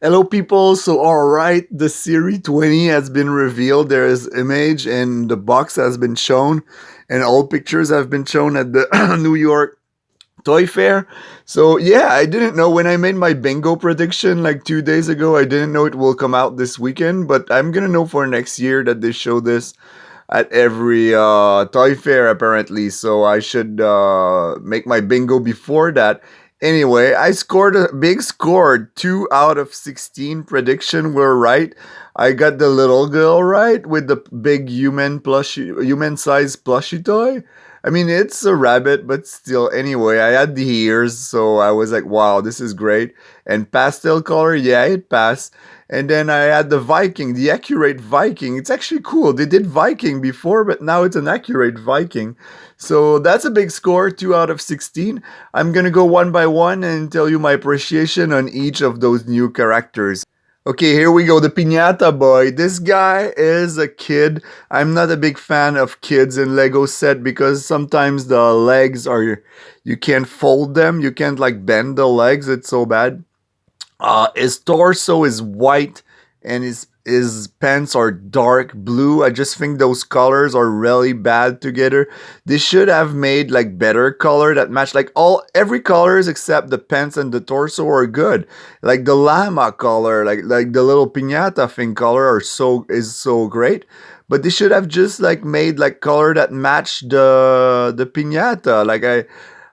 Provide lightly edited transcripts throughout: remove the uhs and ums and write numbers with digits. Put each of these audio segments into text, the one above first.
Hello, people. So, all right, the Series 20 has been revealed. There is image, and the box has been shown, and all pictures have been shown at the New York Toy Fair. So, yeah, I didn't know when I made my bingo prediction like 2 days ago. I didn't know it will come out this weekend, but I'm gonna know for next year that they show this at every toy fair apparently. So I should make my bingo before that. Anyway, I scored a big score. 2 out of 16 prediction were right. I got the little girl right with the big human sized plushie toy. I mean, it's a rabbit, but still. Anyway, I had the ears, so I was like, "Wow, this is great." And pastel color, yeah, it passed. And then I had the Viking, the accurate Viking. It's actually cool. They did Viking before, but now it's an accurate Viking. So that's a big score, 2 out of 16. I'm gonna go one by one and tell you my appreciation on each of those new characters. Okay, here we go. The Piñata Boy. This guy is a kid. I'm not a big fan of kids in Lego set because sometimes the legs are, you can't fold them. You can't like bend the legs. It's so bad. His torso is white and his pants are dark blue. I just think those colors are really bad together. They should have made like better color that match like all every colors except the pants and the torso are good. Like the llama color, like the little piñata thing color is so great. But they should have just like made like color that match the piñata.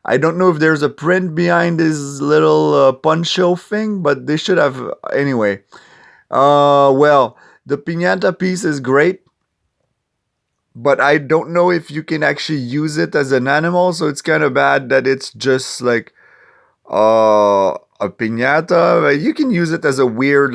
I don't know if there's a print behind this little poncho thing, but they should have. Anyway, well, the piñata piece is great, but I don't know if you can actually use it as an animal, so it's kind of bad that it's just like a piñata. You can use it as a weird,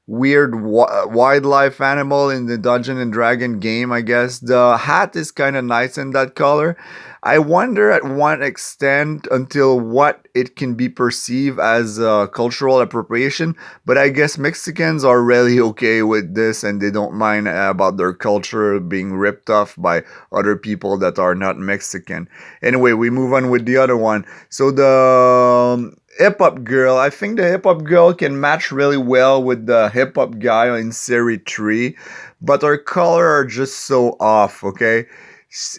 wildlife animal in the Dungeon and Dragon game, I guess. The hat is kind of nice in that color. I wonder at what extent until what it can be perceived as cultural appropriation, but I guess Mexicans are really okay with this and they don't mind about their culture being ripped off by other people that are not Mexican. Anyway, we move on with the other one. So the hip hop girl, I think the hip hop girl can match really well with the hip hop guy in Series 3, but her color are just so off, okay?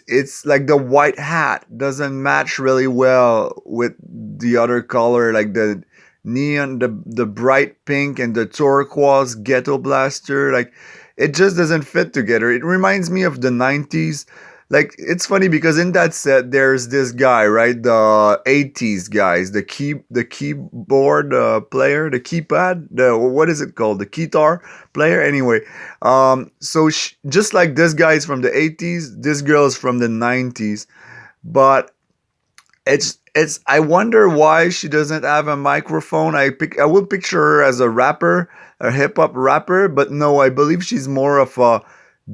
It's like the white hat doesn't match really well with the other color, like the neon, the bright pink and the turquoise ghetto blaster. Like it just doesn't fit together. It reminds me of the 90s. Like it's funny because in that set there's this guy, right? The 80s guys, the keyboard player, the keypad, the what is it called? The guitar player. Anyway, just like this guy is from the 80s, this girl is from the 90s, but it's I wonder why she doesn't have a microphone. I would picture her as a rapper, a hip hop rapper, but no, I believe she's more of a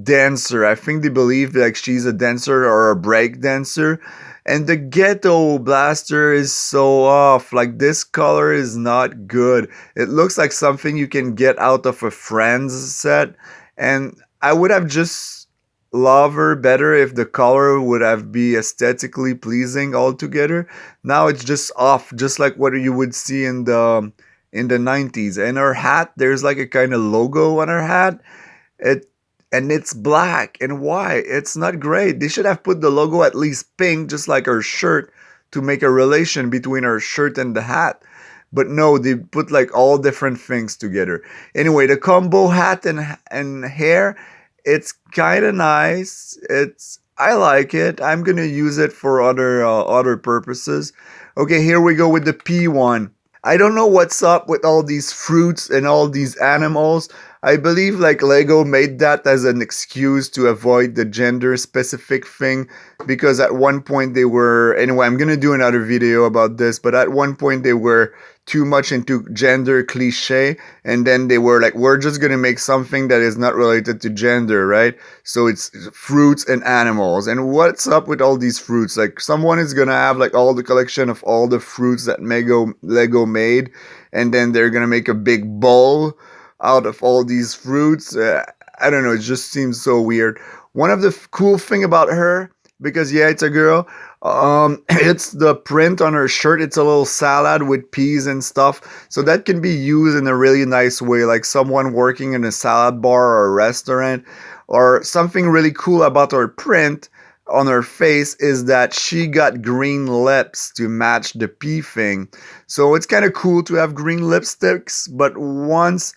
dancer. I think they believe like she's a dancer or a break dancer. And the ghetto blaster is so off. Like this color is not good. It looks like something you can get out of a Friends set. And I would have just loved her better if the color would have be aesthetically pleasing altogether. Now it's just off, just like what you would see in the 90s. And her hat, there's like a kind of logo on her hat. It and it's black and white. It's not great. They should have put the logo at least pink, just like her shirt, to make a relation between her shirt and the hat. But no, they put like all different things together. Anyway, the combo hat and hair, it's kind of nice. It's I like it. I'm gonna use it for other purposes. Okay, here we go with the P one. I don't know what's up with all these fruits and all these animals. I believe like Lego made that as an excuse to avoid the gender specific thing because at one point they were anyway, I'm going to do another video about this, but at one point they were too much into gender cliche and then they were like we're just going to make something that is not related to gender, right? So it's fruits and animals. And what's up with all these fruits? Like someone is going to have like all the collection of all the fruits that Lego made and then they're going to make a big bowl out of all these fruits. I don't know. It just seems so weird. One of the cool thing about her, because yeah, it's a girl. It's the print on her shirt. It's a little salad with peas and stuff. So that can be used in a really nice way, like someone working in a salad bar or a restaurant. Or something really cool about her print on her face is that she got green lips to match the pea thing. So it's kind of cool to have green lipsticks, but once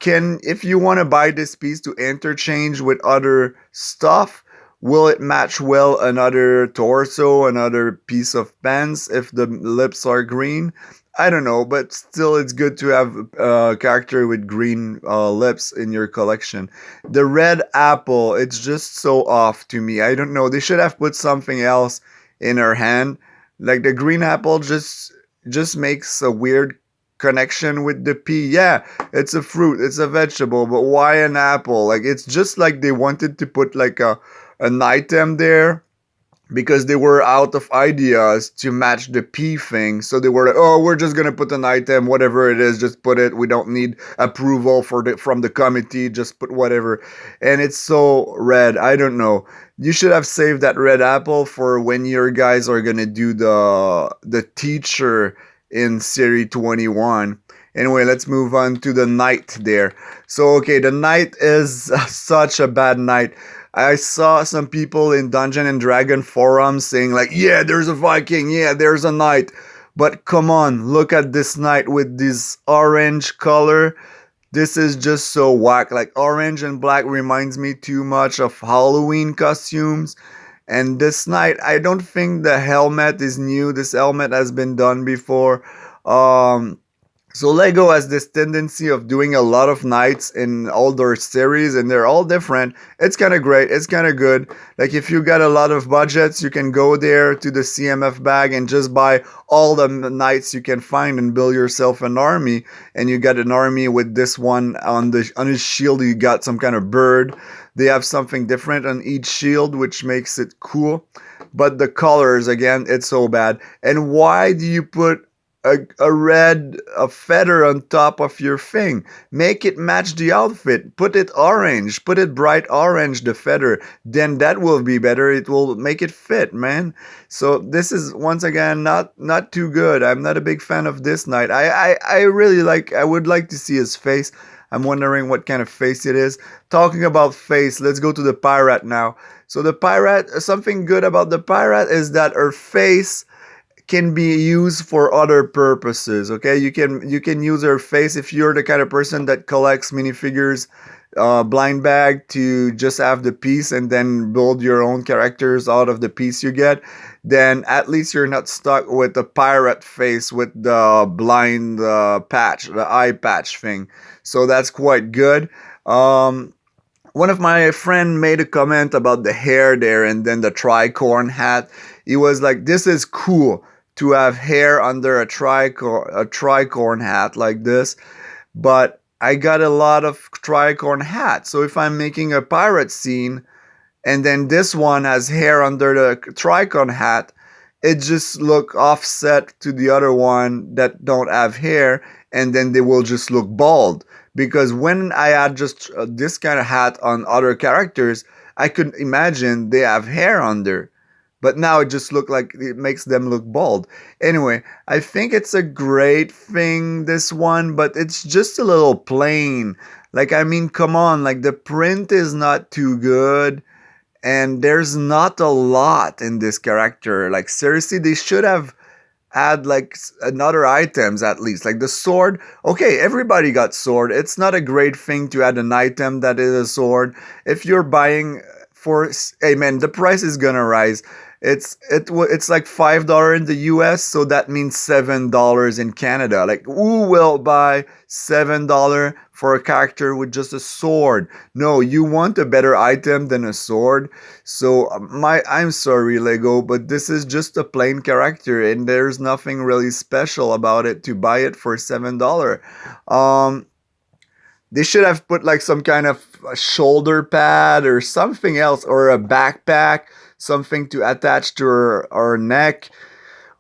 can if you want to buy this piece to interchange with other stuff, will it match well another torso, another piece of pants if the lips are green? I don't know, but still it's good to have a character with green lips in your collection. The red apple, it's just so off to me. I don't know, they should have put something else in her hand. Like the green apple just makes a weird connection with the pea. Yeah, it's a fruit, it's a vegetable, but why an apple? Like it's just like they wanted to put like an item there because they were out of ideas to match the pea thing. So they were like, oh, we're just gonna put an item, whatever it is, just put it. We don't need approval from the committee. Just put whatever. And it's so red. I don't know. You should have saved that red apple for when your guys are gonna do the teacher in series 21. Anyway, let's move on to the knight there. So okay, the knight is such a bad knight. I saw some people in Dungeon and Dragon forums saying like, yeah, there's a Viking, yeah, there's a knight. But come on, look at this knight with this orange color. This is just so whack. Like orange and black reminds me too much of Halloween costumes. And this knight, I don't think the helmet is new. This helmet has been done before. Um, so Lego has this tendency of doing a lot of knights in all their series, and they're all different. It's kind of great. It's kind of good. Like if you got a lot of budgets, you can go there to the CMF bag and just buy all the knights you can find and build yourself an army. And you got an army with this one on his shield. You got some kind of bird. They have something different on each shield, which makes it cool. But the colors, again, it's so bad. And why do you put a red a feather on top of your thing? Make it match the outfit. Put it orange. Put it bright orange, the feather. Then that will be better. It will make it fit, man. So this is once again not too good. I'm not a big fan of this knight. I really like. I would like to see his face. I'm wondering what kind of face it is. Talking about face, let's go to the pirate now. So the pirate, something good about the pirate is that her face can be used for other purposes. Okay, you can use her face if you're the kind of person that collects minifigures, blind bag to just have the piece and then build your own characters out of the piece you get. Then at least you're not stuck with the pirate face with the blind patch, the eye patch thing. So that's quite good. One of my friend made a comment about the hair there and then the tricorn hat. He was like, this is cool to have hair under a tricorn hat like this, but I got a lot of tricorn hats. So if I'm making a pirate scene and then this one has hair under the tricorn hat, it just look offset to the other one that don't have hair, and then they will just look bald. Because when I had just this kind of hat on other characters, I could imagine they have hair under. But now it just look like it makes them look bald. Anyway, I think it's a great thing, this one, but it's just a little plain. Like, I mean, come on, like the print is not too good and there's not a lot in this character. Like seriously, they should have add like another items at least, like the sword. Okay, everybody got sword. It's not a great thing to add an item that is a sword. If you're buying for, hey man, the price is gonna rise. It's like $5 in the US, so that means $7 in Canada. Like who will buy $7 for a character with just a sword? No, you want a better item than a sword. So I'm sorry Lego, but this is just a plain character and there's nothing really special about it to buy it for $7. Um they should have put like some kind of a shoulder pad or something else, or a backpack, something to attach to her neck,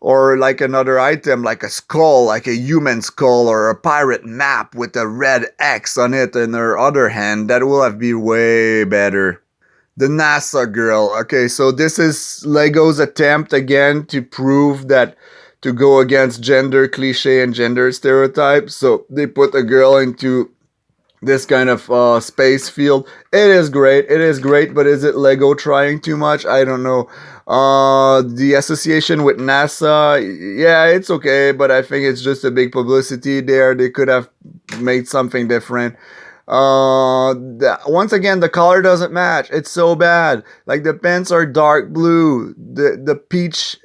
or like another item like a skull, like a human skull, or a pirate map with a red X on it in her other hand. That will have been way better. The NASA girl. Okay, so this is Lego's attempt again to prove that to go against gender cliche and gender stereotypes. So they put a girl into this kind of space field. It is great. It is great, but is it Lego trying too much? I don't know. The association with NASA, yeah, it's okay, but I think it's just a big publicity there. They could have made something different. Once again, the color doesn't match. It's so bad. Like the pants are dark blue. The peach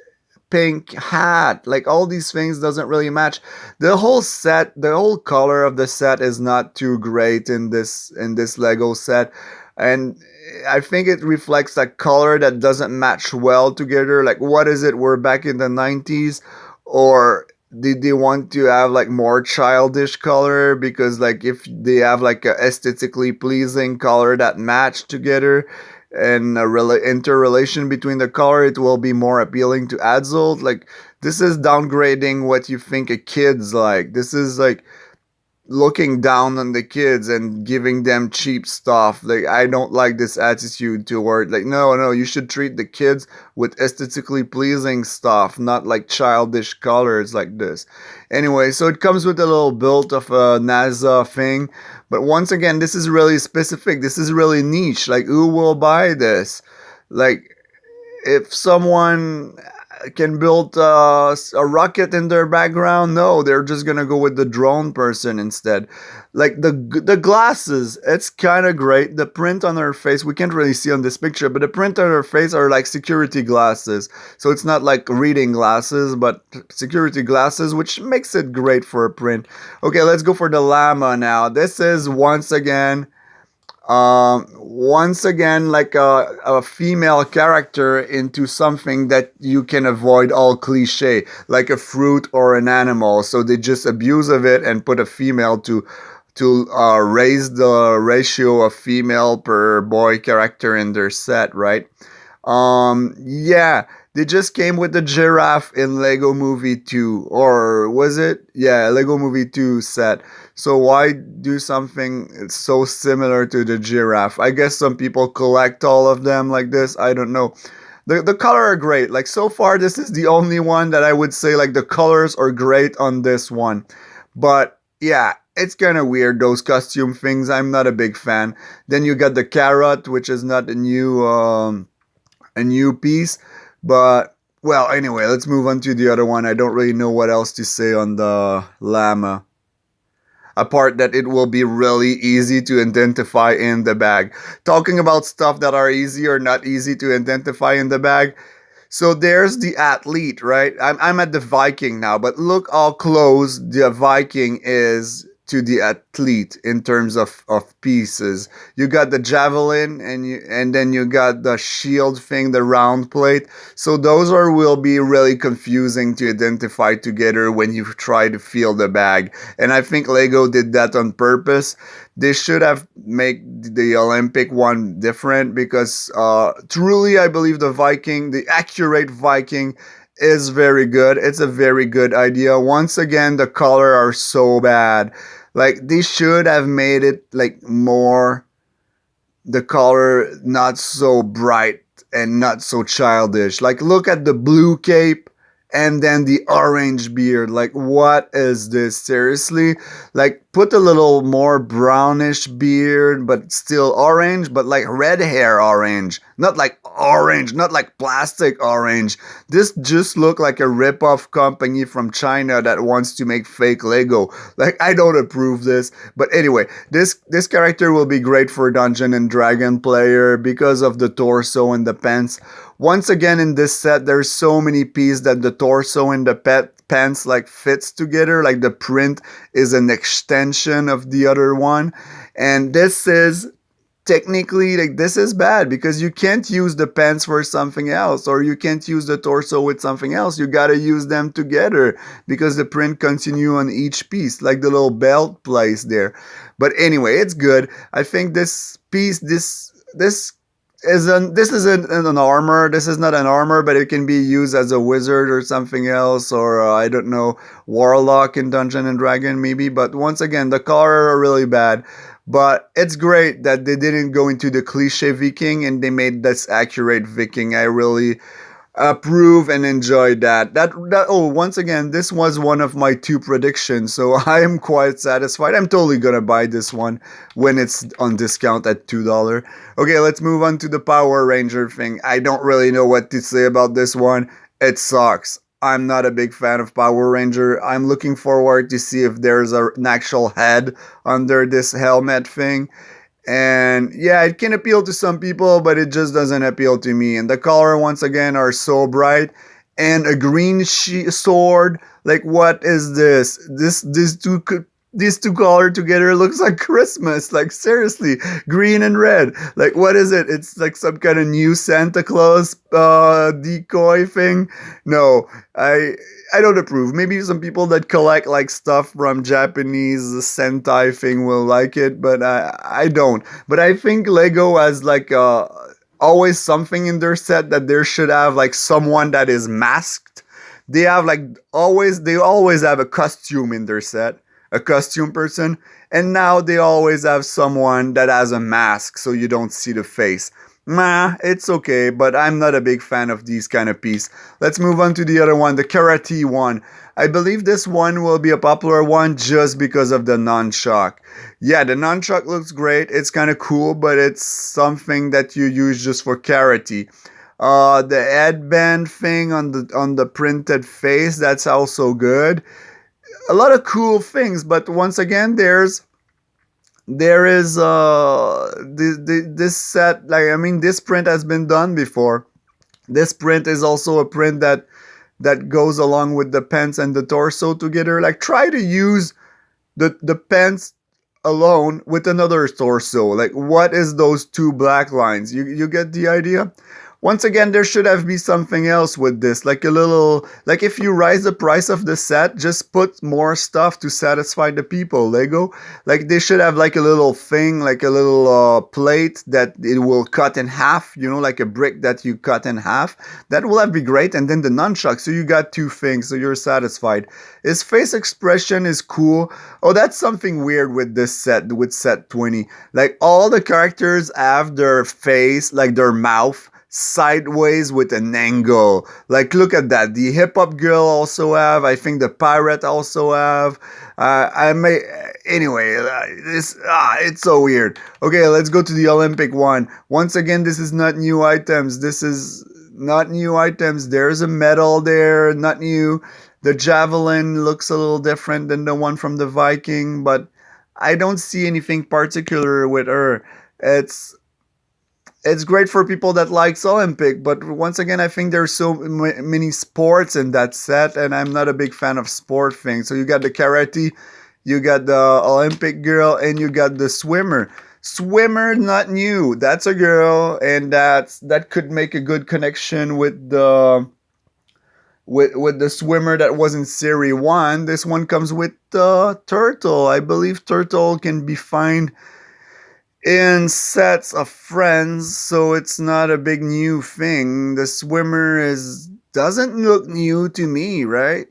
pink hat, like all these things doesn't really match. The whole set, the whole color of the set is not too great in this Lego set, and I think it reflects that color that doesn't match well together. Like, what is it? We're back in the 90s, or did they want to have like more childish color? Because like if they have like a aesthetically pleasing color that match together, and a interrelation between the color, it will be more appealing to adults. Like, this is downgrading what you think a kid's like. This is like looking down on the kids and giving them cheap stuff. Like, I don't like this attitude toward, like, no, no, you should treat the kids with aesthetically pleasing stuff, not like childish colors like this. Anyway, so it comes with a little build of a NASA thing, but once again, this is really specific. This is really niche. Like, who will buy this? Like, if someone can build a rocket in their background, no, they're just gonna go with the drone person instead. Like the glasses, it's kind of great. The print on her face, we can't really see on this picture, but the print on her face are like security glasses. So it's not like reading glasses, but security glasses, which makes it great for a print. Okay, let's go for the llama now. This is once again like a female character into something that you can avoid all cliche, like a fruit or an animal, so they just abuse of it and put a female to raise the ratio of female per boy character in their set, right? Yeah, they just came with the giraffe in Lego Movie 2, or was it? Yeah, Lego Movie 2 set. So why do something so similar to the giraffe? I guess some people collect all of them like this. I don't know. The color are great. Like, so far, this is the only one that I would say like the colors are great on this one. But yeah, it's kind of weird, those costume things. I'm not a big fan. Then you got the carrot, which is not a new piece. But well, anyway, let's move on to the other one. I don't really know what else to say on the llama. Apart that it will be really easy to identify in the bag. Talking about stuff that are easy or not easy to identify in the bag. So there's the athlete, right? I'm at the Viking now, but look how close the Viking is to the athlete in terms of pieces. You got the javelin and then you got the shield thing, the round plate. So those will be really confusing to identify together when you try to feel the bag. And I think Lego did that on purpose. They should have made the Olympic one different, because truly I believe the accurate Viking is very good. It's a very good idea. Once again, the color are so bad. Like, they should have made it like more, the color not so bright and not so childish. Like, look at the blue cape and then the orange beard. Like, what is this? Seriously? Like, put a little more brownish beard, but still orange, but like red hair orange. Not like orange, not like plastic orange. This just look like a rip-off company from China that wants to make fake Lego. Like, I don't approve this. But anyway, this character will be great for Dungeon and Dragon player because of the torso and the pants. Once again, in this set, there's so many pieces that the torso and the pants like fits together. Like, the print is an extension of the other one. And this is technically, like, this is bad because you can't use the pants for something else, or you can't use the torso with something else. You gotta use them together because the print continue on each piece, like the little belt place there. But anyway, it's good. I think this piece, this isn't this isn't an armor. This is not an armor, but it can be used as a wizard or something else, or I don't know, warlock in Dungeon and Dragon maybe. But once again, the color are really bad. But it's great that they didn't go into the cliche Viking and they made this accurate Viking. I really approve and enjoy that. Once again, this was one of my two predictions, so I am quite satisfied. I'm totally gonna buy this one when it's on discount at $2. Okay, let's move on to the Power Ranger thing. I don't really know what to say about this one. It sucks. I'm not a big fan of Power Ranger. I'm looking forward to see if there's an actual head under this helmet thing. And yeah, it can appeal to some people, but it just doesn't appeal to me. And the color, once again, are so bright. And a green sword. Like, what is this? These two colors together looks like Christmas. Like, seriously, green and red. Like, what is it? It's like some kind of new Santa Claus decoy thing. No, I don't approve. Maybe some people that collect like stuff from Japanese Sentai thing will like it, but I don't. But I think Lego has like always something in their set that there should have like someone that is masked. They have like they always have a costume in their set, a costume person, and now they always have someone that has a mask so you don't see the face. It's okay, but I'm not a big fan of these kind of piece. Let's move on to the other one, the karate one. I believe this one will be a popular one just because of the nunchuck. Yeah, the nunchuck looks great. It's kind of cool, but it's something that you use just for karate. The headband thing on the printed face, that's also good. A lot of cool things, but once again, there is this set, like, I mean, this print has been done before. This print is also a print that goes along with the pants and the torso together. Like, try to use the pants alone with another torso. Like, what is those two black lines? You get the idea? Once again, there should have been something else with this, like a little, like if you raise the price of the set, just put more stuff to satisfy the people, Lego. Like, they should have like a little thing, like a little plate that it will cut in half, you know, like a brick that you cut in half. That will have be great. And then the nunchuck, so you got two things, so you're satisfied. His face expression is cool. Oh, that's something weird with this set, with set 20. Like, all the characters have their face, like their mouth, sideways with an angle. Like, look at that. The hip hop girl also have. I think the pirate also have. I may anyway. It's so weird. Okay, let's go to the Olympic one. Once again, this is not new items. This is not new items. There's a medal there, not new. The javelin looks a little different than the one from the Viking, but I don't see anything particular with her. It's great for people that likes Olympic, but once again, I think there's so many sports in that set, and I'm not a big fan of sport things. So you got the karate, you got the Olympic girl, and you got the swimmer. Swimmer, not new. That's a girl, and that could make a good connection with the swimmer that was in Series 1. This one comes with Turtle. I believe Turtle can be found in sets of friends, so it's not a big new thing. The swimmer doesn't look new to me, right?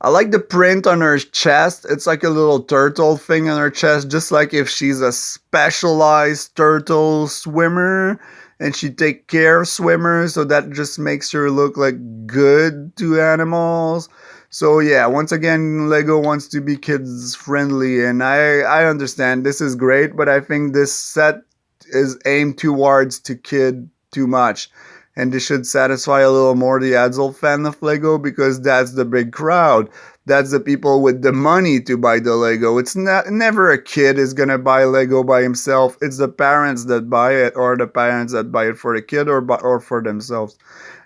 I like the print on her chest. It's like a little turtle thing on her chest, just like if she's a specialized turtle swimmer and she take care of swimmers, so that just makes her look like good to animals. So yeah, once again, Lego wants to be kids friendly, and I understand this is great, but I think this set is aimed towards to kid too much, and they should satisfy a little more the adult fan of Lego, because that's the big crowd. That's the people with the money to buy the Lego. It's never a kid is gonna buy Lego by himself. It's the parents that buy it, or the parents that buy it for the kid or for themselves.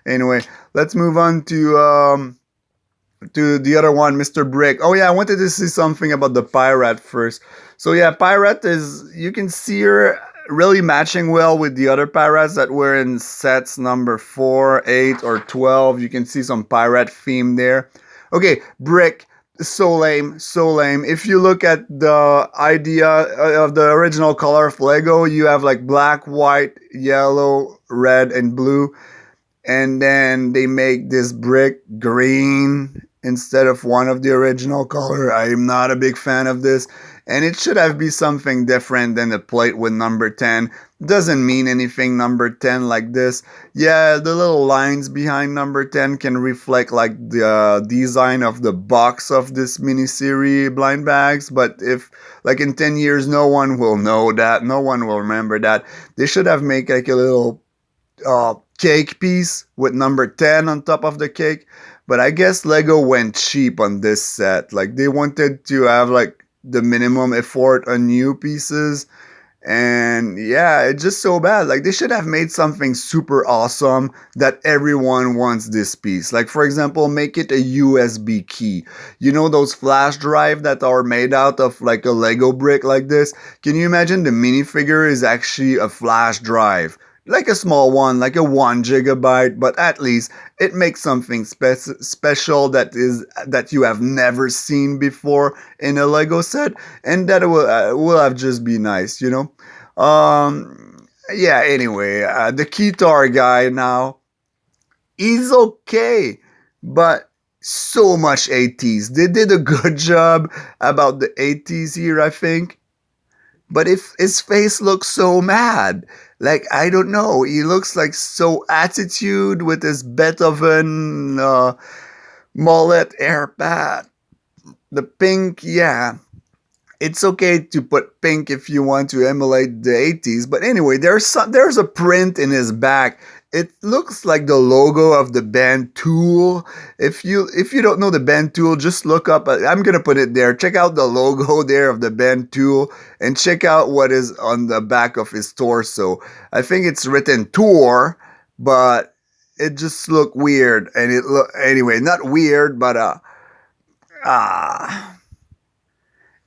Anyway, let's move on to the other one, Mr. Brick. Oh yeah, I wanted to see something about the pirate first. So yeah, pirate you can see her really matching well with the other pirates that were in sets number 4, 8, or 12. You can see some pirate theme there. Okay, Brick. So lame, so lame. If you look at the idea of the original color of Lego, you have like black, white, yellow, red, and blue, and then they make this brick green instead of one of the original color. I'm not a big fan of this, and it should have be something different than the plate with number 10. Doesn't mean anything number 10 like this. Yeah, the little lines behind number 10 can reflect like the design of the box of this mini series blind bags, but if like in 10 years no one will know that, no one will remember that. They should have made like a little cake piece with number 10 on top of the cake. But I guess Lego went cheap on this set. Like they wanted to have like the minimum effort on new pieces. And yeah, it's just so bad. Like they should have made something super awesome that everyone wants this piece. Like for example, make it a USB key. You know those flash drive that are made out of like a Lego brick like this? Can you imagine the minifigure is actually a flash drive? Like a small one, like a 1 gigabyte, but at least it makes something special that you have never seen before in a Lego set, and that will have just be nice, you know. Yeah. Anyway, the Keytar guy now, he's okay, but so much 80s. They did a good job about the 80s here, I think. But if his face looks so mad, like I don't know, he looks like so attitude with his Beethoven mullet hairbat. The pink, yeah, it's okay to put pink if you want to emulate the 80s, but anyway, there's a print in his back. It looks like the logo of the band Tool. If you don't know the band Tool, just look up. I'm gonna put it there. Check out the logo there of the band Tool, and check out what is on the back of his torso. I think it's written Tour, but it just look weird. And it look anyway, not weird, but ah.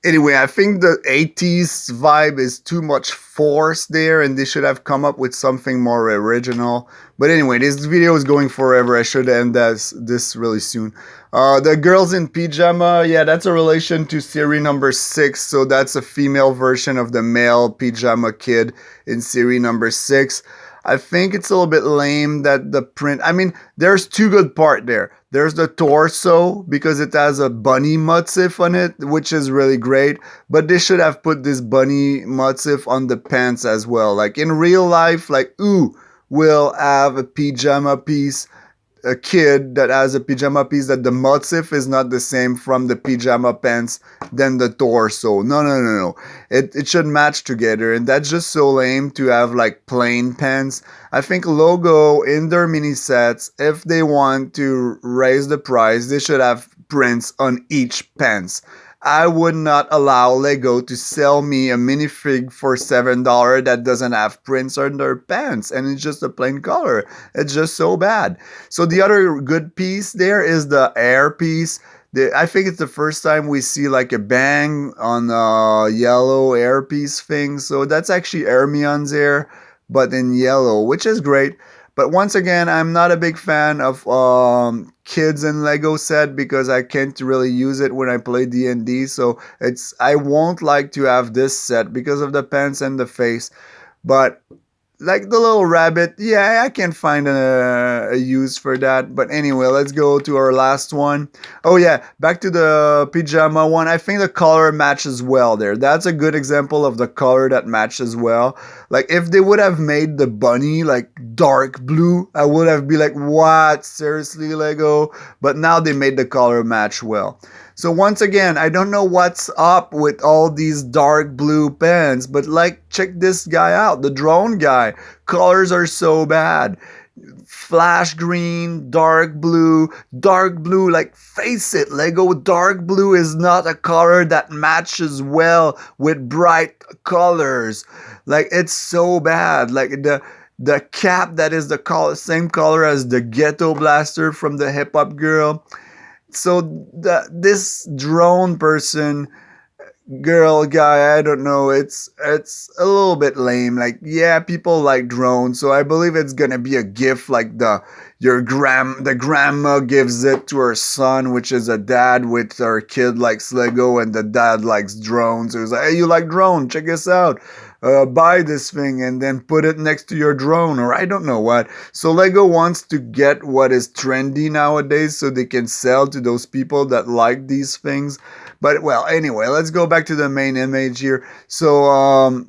Anyway, I think the 80s vibe is too much force there, and they should have come up with something more original. But anyway, this video is going forever. I should end this really soon. The girls in pajama, yeah, that's a relation to series number 6. So that's a female version of the male pajama kid in series number 6. I think it's a little bit lame that the print. I mean, there's two good part there. There's the torso because it has a bunny motif on it, which is really great. But they should have put this bunny motif on the pants as well. Like in real life, like ooh, we'll have a pajama piece, a kid that has a pajama piece that the motif is not the same from the pajama pants than the torso. No. It should match together, and that's just so lame to have like plain pants. I think Logo in their mini sets, if they want to raise the price, they should have prints on each pants. I would not allow Lego to sell me a minifig for $7 that doesn't have prints on their pants and it's just a plain color. It's just so bad. So the other good piece there is the air piece. I think it's the first time we see like a bang on a yellow air piece thing. So that's actually Hermione's air, but in yellow, which is great. But once again, I'm not a big fan of kids in Lego set because I can't really use it when I play D&D. So I won't like to have this set because of the pants and the face. But like the little rabbit, yeah, I can find a use for that. But anyway, let's go to our last one. Oh yeah, back to the pajama one. I think the color matches well there. That's a good example of the color that matches well. Like if they would have made the bunny like dark blue, I would have been like, what? Seriously, Lego? But now they made the color match well. So once again, I don't know what's up with all these dark blue pens, but like check this guy out, the drone guy. Colors are so bad. Flash green, dark blue, like face it, Lego, dark blue is not a color that matches well with bright colors. Like it's so bad. Like the cap that is the same color as the ghetto blaster from the hip hop girl. So this drone person girl guy, I don't know, it's a little bit lame. Like, yeah, people like drones, so I believe it's gonna be a gift, like the grandma gives it to her son, which is a dad with her kid likes Lego and the dad likes drones. It was like, hey, you like drone, check this out, buy this thing and then put it next to your drone, or I don't know what. So Lego wants to get what is trendy nowadays so they can sell to those people that like these things. But well, anyway, let's go back to the main image here. So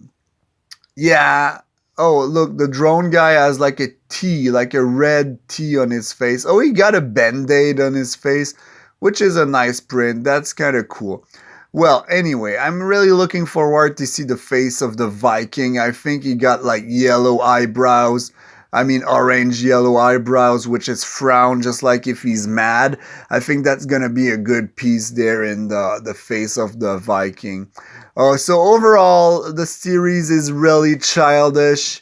yeah. Oh, look, the drone guy has like a T, like a red T on his face. Oh, he got a band-aid on his face, which is a nice print. That's kind of cool. Well, anyway, I'm really looking forward to see the face of the Viking. I think he got like yellow eyebrows. I mean, orange yellow eyebrows, which is frown, just like if he's mad. I think that's gonna be a good piece there in the face of the Viking. So overall, the series is really childish,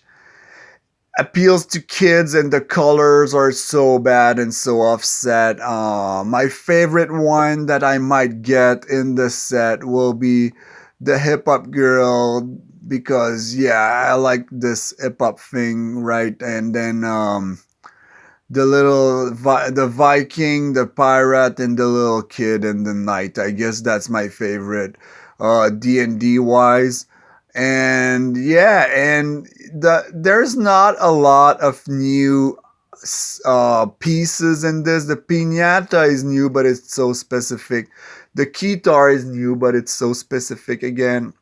appeals to kids, and the colors are so bad and so offset. My favorite one that I might get in the set will be the hip hop girl, because yeah, I like this hip hop thing, right? And then the Viking, the pirate, and the little kid and the knight. I guess that's my favorite, D&D wise. And yeah, and there's not a lot of new pieces in this. The piñata is new, but it's so specific. The guitar is new, but it's so specific again.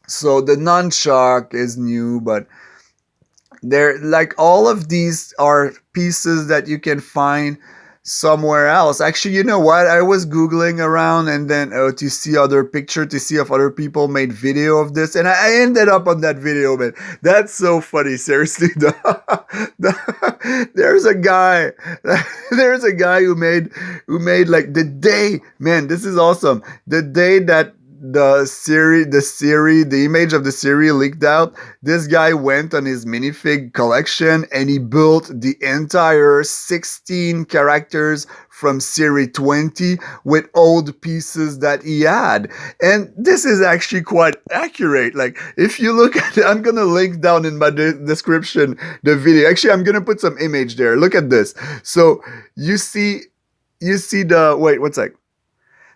So the nunchuck is new, but they're like, all of these are pieces that you can find somewhere else. Actually, you know what, I was googling around and then to see other picture, to see if other people made video of this, and I ended up on that video, man. That's so funny, seriously. There's a guy there's a guy who made like the day, man, this is awesome, the day that the image of the series leaked out. This guy went on his minifig collection and he built the entire 16 characters from series 20 with old pieces that he had. And this is actually quite accurate. Like, if you look at it, I'm gonna link down in my description the video. Actually, I'm gonna put some image there. Look at this. So you see the, wait, one sec.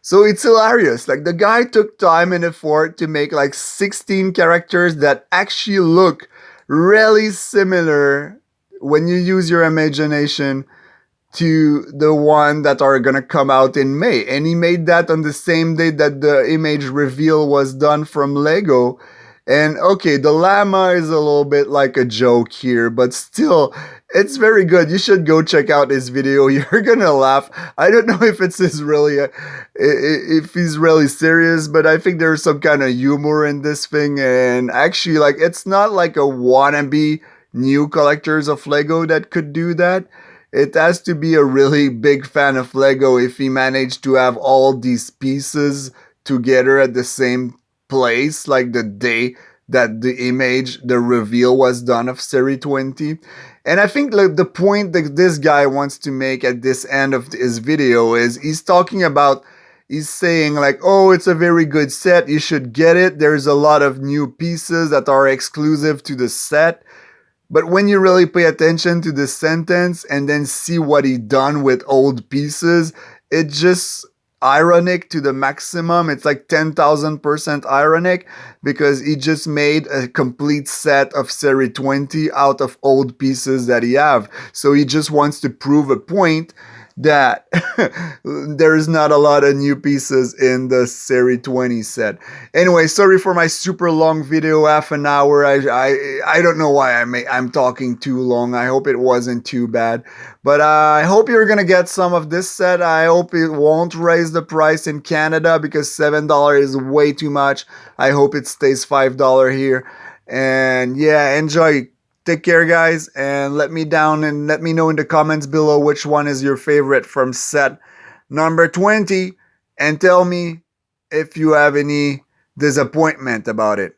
So it's hilarious. Like, the guy took time and effort to make like 16 characters that actually look really similar when you use your imagination to the one that are gonna come out in May. And he made that on the same day that the image reveal was done from Lego. And okay, the llama is a little bit like a joke here, but still, it's very good. You should go check out his video. You're gonna laugh. I don't know if it's his really, if he's really serious, but I think there's some kind of humor in this thing. And actually, like, it's not like a wannabe new collectors of Lego that could do that. It has to be a really big fan of Lego if he managed to have all these pieces together at the same place, like the day that the reveal was done of series 20. And I think like the point that this guy wants to make at this end of his video is he's saying like, oh, it's a very good set, you should get it, there's a lot of new pieces that are exclusive to the set. But when you really pay attention to this sentence and then see what he done with old pieces, it just ironic to the maximum. It's like 10,000% ironic, because he just made a complete set of series 20 out of old pieces that he have. So he just wants to prove a point that there is not a lot of new pieces in the series 20 set. Anyway, sorry for my super long video, half an hour. I don't know why I'm talking too long. I hope it wasn't too bad. But I hope you're gonna get some of this set. I hope it won't raise the price in Canada, because $7 is way too much. I hope it stays $5 here. And yeah, enjoy. Take care, guys, and let me know in the comments below which one is your favorite from set number 20, and tell me if you have any disappointment about it.